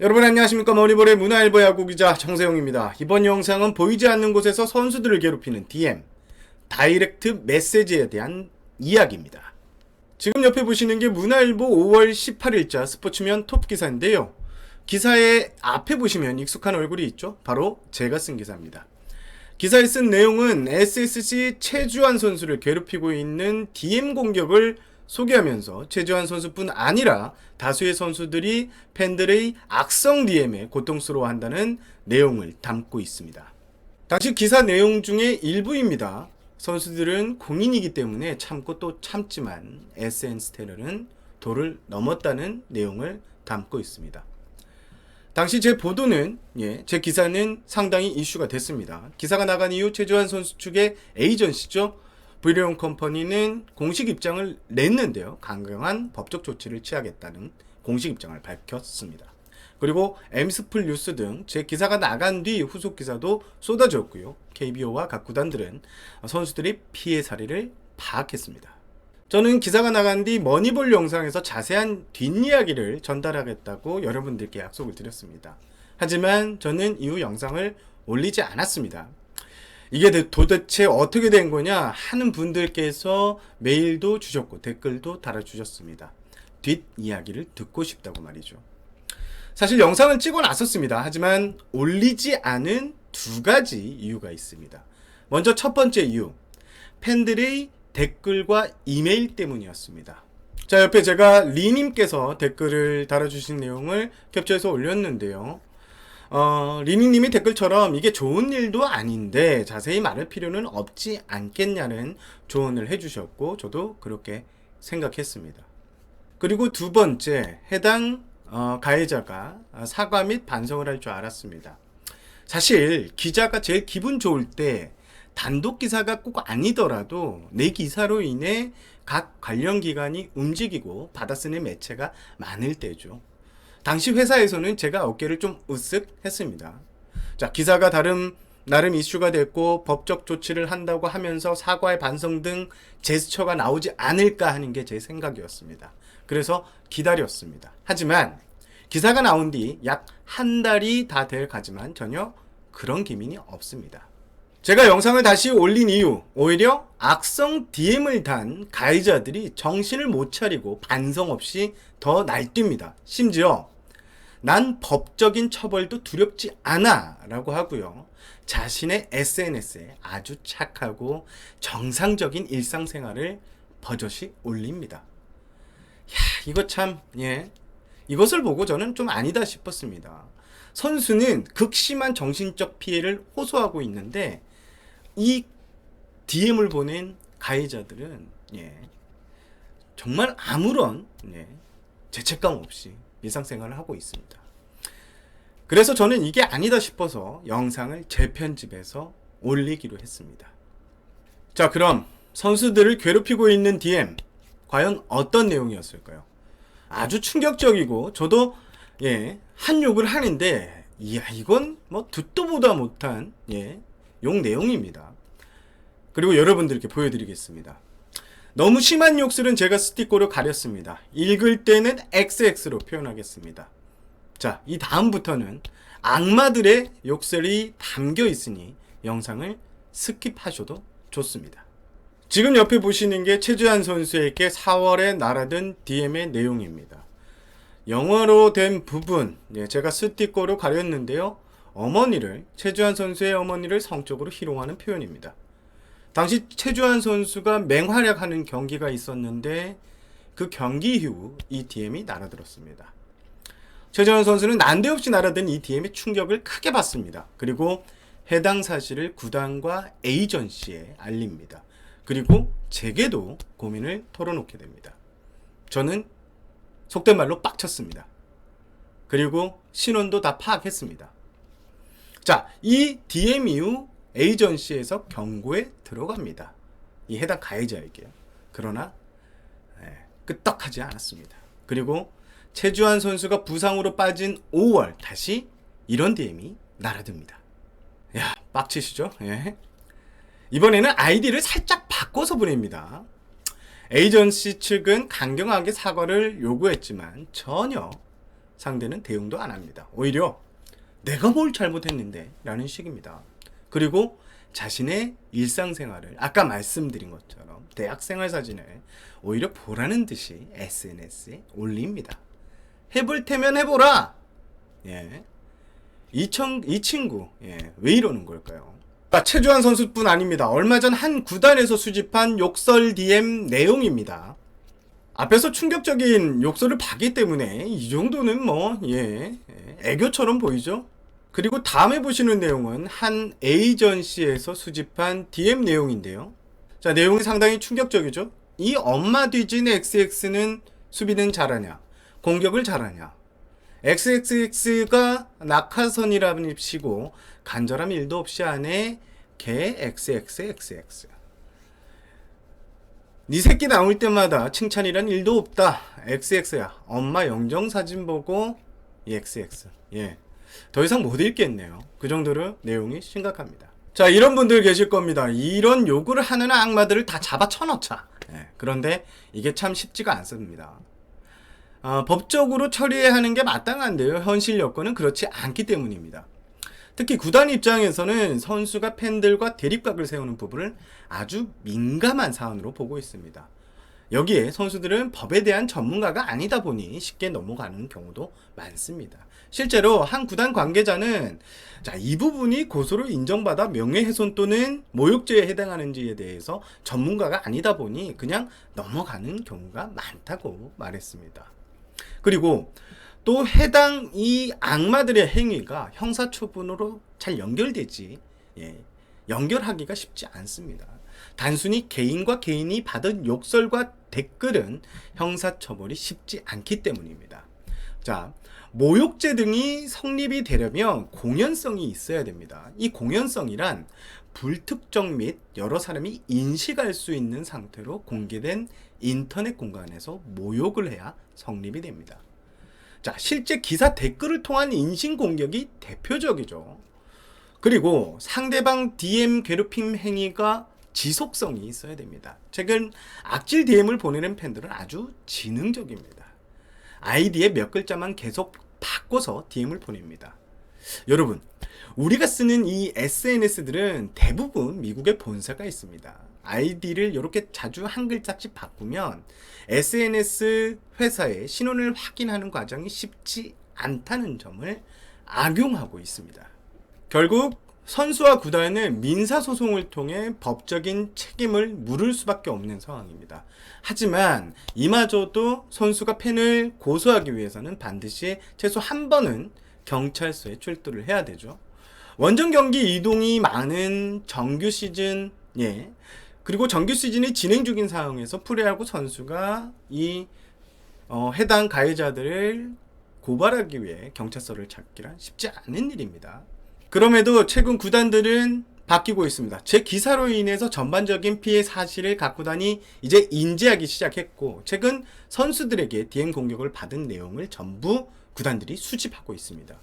여러분 안녕하십니까. 머니볼의 문화일보 야구기자 정세용입니다. 이번 영상은 보이지 않는 곳에서 선수들을 괴롭히는 DM, 다이렉트 메시지에 대한 이야기입니다. 지금 옆에 보시는 게 문화일보 5월 18일자 스포츠면 톱 기사인데요. 기사의 앞에 보시면 익숙한 얼굴이 있죠? 바로 제가 쓴 기사입니다. 기사에 쓴 내용은 SSG 최주환 선수를 괴롭히고 있는 DM 공격을 소개하면서 최주환 선수뿐 아니라 다수의 선수들이 팬들의 악성 DM에 고통스러워한다는 내용을 담고 있습니다. 당시 기사 내용 중에 일부입니다. 선수들은 공인이기 때문에 참고 또 참지만 SNS 테러는 도를 넘었다는 내용을 담고 있습니다. 당시 제 보도는 제 기사는 상당히 이슈가 됐습니다. 기사가 나간 이후 최주환 선수 측의 에이전시죠. 브리온 컴퍼니는 공식 입장을 냈는데요. 강경한 법적 조치를 취하겠다는 공식 입장을 밝혔습니다. 그리고 엠스플 뉴스 등 제 기사가 나간 뒤 후속 기사도 쏟아졌고요. KBO와 각 구단들은 선수들의 피해 사례를 파악했습니다. 저는 기사가 나간 뒤 머니볼 영상에서 자세한 뒷이야기를 전달하겠다고 여러분들께 약속을 드렸습니다. 하지만 저는 이후 영상을 올리지 않았습니다. 이게 도대체 어떻게 된 거냐 하는 분들께서 메일도 주셨고 댓글도 달아주셨습니다. 뒷이야기를 듣고 싶다고 말이죠. 사실 영상을 찍어 놨었습니다. 하지만 올리지 않은 두 가지 이유가 있습니다. 먼저 첫 번째 이유, 팬들의 댓글과 이메일 때문이었습니다. 자, 옆에 제가 리님께서 댓글을 달아주신 내용을 캡처해서 올렸는데요. 리니님이 댓글처럼 이게 좋은 일도 아닌데 자세히 말할 필요는 없지 않겠냐는 조언을 해주셨고 저도 그렇게 생각했습니다. 그리고 두 번째, 해당 가해자가 사과 및 반성을 할 줄 알았습니다. 사실 기자가 제일 기분 좋을 때 단독 기사가 꼭 아니더라도 내 기사로 인해 각 관련 기관이 움직이고 받아쓰는 매체가 많을 때죠. 당시 회사에서는 제가 어깨를 좀 으쓱 했습니다. 자, 기사가 나름 이슈가 됐고 법적 조치를 한다고 하면서 사과의 반성 등 제스처가 나오지 않을까 하는 게 제 생각이었습니다. 그래서 기다렸습니다. 하지만 기사가 나온 뒤 약 한 달이 다 될 가지만 전혀 그런 기민이 없습니다. 제가 영상을 다시 올린 이유, 오히려 악성 DM을 단 가해자들이 정신을 못 차리고 반성 없이 더 날뜁니다. 심지어 난 법적인 처벌도 두렵지 않아 라고 하고요. 자신의 SNS에 아주 착하고 정상적인 일상생활을 버젓이 올립니다. 이거 참, 이것을 보고 저는 좀 아니다 싶었습니다. 선수는 극심한 정신적 피해를 호소하고 있는데 이 DM을 보낸 가해자들은 정말 아무런 죄책감 없이 일상생활을 하고 있습니다. 그래서 저는 이게 아니다 싶어서 영상을 재편집해서 올리기로 했습니다. 자, 그럼 선수들을 괴롭히고 있는 DM 과연 어떤 내용이었을까요? 아주 충격적이고 저도 한 욕을 하는데 이건 뭐 듣도 보다 못한 욕 내용입니다. 그리고 여러분들께 보여드리겠습니다. 너무 심한 욕설은 제가 스티커로 가렸습니다. 읽을 때는 XX로 표현하겠습니다. 자, 이 다음부터는 악마들의 욕설이 담겨 있으니 영상을 스킵하셔도 좋습니다. 지금 옆에 보시는 게 최주환 선수에게 4월에 날아든 DM의 내용입니다. 영어로 된 부분, 제가 스티커로 가렸는데요. 최주환 선수의 어머니를 성적으로 희롱하는 표현입니다. 당시 최주환 선수가 맹활약하는 경기가 있었는데 그 경기 이후 이 DM이 날아들었습니다. 최주환 선수는 난데없이 날아든 이 DM의 충격을 크게 받습니다. 그리고 해당 사실을 구단과 에이전시에 알립니다. 그리고 제게도 고민을 털어놓게 됩니다. 저는 속된 말로 빡쳤습니다. 그리고 신원도 다 파악했습니다. 자, 이 DM 이후 에이전시에서 경고에 들어갑니다. 이 해당 가해자에게요. 그러나 끄떡하지 않았습니다. 그리고 최주환 선수가 부상으로 빠진 5월 다시 이런 DM이 날아듭니다. 빡치시죠? 이번에는 아이디를 살짝 바꿔서 보냅니다. 에이전시 측은 강경하게 사과를 요구했지만 전혀 상대는 대응도 안 합니다. 오히려 내가 뭘 잘못했는데 라는 식입니다. 그리고 자신의 일상생활을 아까 말씀드린 것처럼 대학생활 사진을 오히려 보라는 듯이 SNS에 올립니다. 해볼 테면 해보라. 예. 이 친구 왜 이러는 걸까요? 최주환 선수뿐 아닙니다. 얼마 전 한 구단에서 수집한 욕설 DM 내용입니다. 앞에서 충격적인 욕설을 봤기 때문에 이 정도는 애교처럼 보이죠? 그리고 다음에 보시는 내용은 한 에이전시에서 수집한 DM 내용인데요. 자, 내용이 상당히 충격적이죠? 이 엄마 뒤진 XX는 수비는 잘하냐, 공격을 잘하냐. XXX가 낙하선이라시고 간절함 1도 없이 안에 개 XXXX. 네 새끼 나올 때마다 칭찬이란 1도 없다. XX야. 엄마 영정사진 보고 XX. 예. 더 이상 못 읽겠네요. 그 정도로 내용이 심각합니다. 자, 이런 분들 계실 겁니다. 이런 요구를 하는 악마들을 다 잡아 쳐넣자. 예. 그런데 이게 참 쉽지가 않습니다. 법적으로 처리해야 하는 게 마땅한데요. 현실 여건은 그렇지 않기 때문입니다. 특히 구단 입장에서는 선수가 팬들과 대립각을 세우는 부분을 아주 민감한 사안으로 보고 있습니다. 여기에 선수들은 법에 대한 전문가가 아니다 보니 쉽게 넘어가는 경우도 많습니다. 실제로 한 구단 관계자는 이 부분이 고소로 인정받아 명예훼손 또는 모욕죄에 해당하는지에 대해서 전문가가 아니다 보니 그냥 넘어가는 경우가 많다고 말했습니다. 그리고 또 해당 이 악마들의 행위가 형사처분으로 잘 연결되지 연결하기가 쉽지 않습니다. 단순히 개인과 개인이 받은 욕설과 댓글은 형사처벌이 쉽지 않기 때문입니다. 자, 모욕죄 등이 성립이 되려면 공연성이 있어야 됩니다. 이 공연성이란 불특정 및 여러 사람이 인식할 수 있는 상태로 공개된 인터넷 공간에서 모욕을 해야 성립이 됩니다. 자, 실제 기사 댓글을 통한 인신공격이 대표적이죠. 그리고 상대방 DM 괴롭힘 행위가 지속성이 있어야 됩니다. 최근 악질 DM을 보내는 팬들은 아주 지능적입니다. 아이디에 몇 글자만 계속 바꿔서 DM을 보냅니다. 여러분, 우리가 쓰는 이 SNS들은 대부분 미국에 본사가 있습니다. 아이디를 이렇게 자주 한 글자씩 바꾸면 SNS 회사의 신원을 확인하는 과정이 쉽지 않다는 점을 악용하고 있습니다. 결국 선수와 구단은 민사소송을 통해 법적인 책임을 물을 수밖에 없는 상황입니다. 하지만 이마저도 선수가 팬을 고소하기 위해서는 반드시 최소 한 번은 경찰서에 출두를 해야 되죠. 원정 경기 이동이 많은 정규 시즌, 그리고 정규 시즌이 진행 중인 상황에서 프로야구 선수가 이 해당 가해자들을 고발하기 위해 경찰서를 찾기란 쉽지 않은 일입니다. 그럼에도 최근 구단들은 바뀌고 있습니다. 제 기사로 인해서 전반적인 피해 사실을 각구단이 이제 인지하기 시작했고, 최근 선수들에게 DM 공격을 받은 내용을 전부 구단들이 수집하고 있습니다.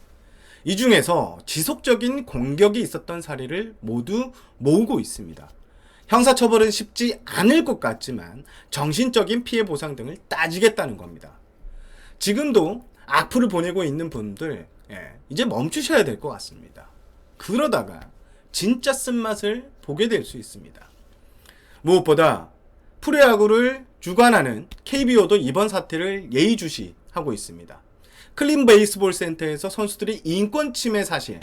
이 중에서 지속적인 공격이 있었던 사례를 모두 모으고 있습니다. 형사처벌은 쉽지 않을 것 같지만 정신적인 피해 보상 등을 따지겠다는 겁니다. 지금도 악플을 보내고 있는 분들 이제 멈추셔야 될 것 같습니다. 그러다가 진짜 쓴맛을 보게 될 수 있습니다. 무엇보다 프로야구를 주관하는 KBO도 이번 사태를 예의주시하고 있습니다. 클린 베이스볼 센터에서 선수들이 인권 침해 사실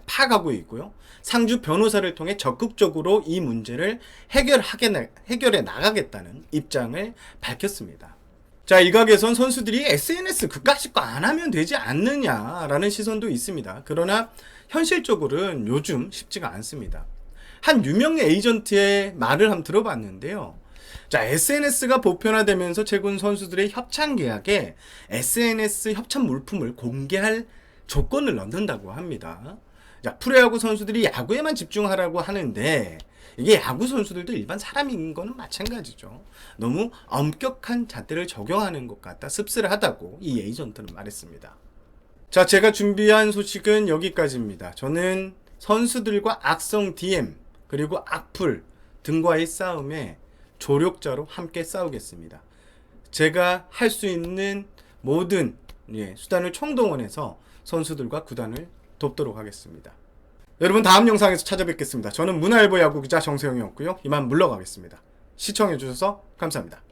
파악하고 있고요. 상주 변호사를 통해 적극적으로 이 문제를 해결해 나가겠다는 입장을 밝혔습니다. 자, 일각에선 선수들이 SNS 그까짓 거 안 하면 되지 않느냐라는 시선도 있습니다. 그러나 현실적으로는 요즘 쉽지가 않습니다. 한 유명 에이전트의 말을 한번 들어봤는데요. 자, SNS가 보편화되면서 최근 선수들의 협찬 계약에 SNS 협찬 물품을 공개할 조건을 넣는다고 합니다. 자, 프로야구 선수들이 야구에만 집중하라고 하는데 이게 야구 선수들도 일반 사람인 거는 마찬가지죠. 너무 엄격한 잣대를 적용하는 것 같다, 씁쓸하다고 이 에이전트는 말했습니다. 자, 제가 준비한 소식은 여기까지입니다. 저는 선수들과 악성 DM 그리고 악플 등과의 싸움에 조력자로 함께 싸우겠습니다. 제가 할 수 있는 모든 수단을 총동원해서 선수들과 구단을 돕도록 하겠습니다. 여러분 다음 영상에서 찾아뵙겠습니다. 저는 문화일보 야구기자 정세영이었고요. 이만 물러가겠습니다. 시청해주셔서 감사합니다.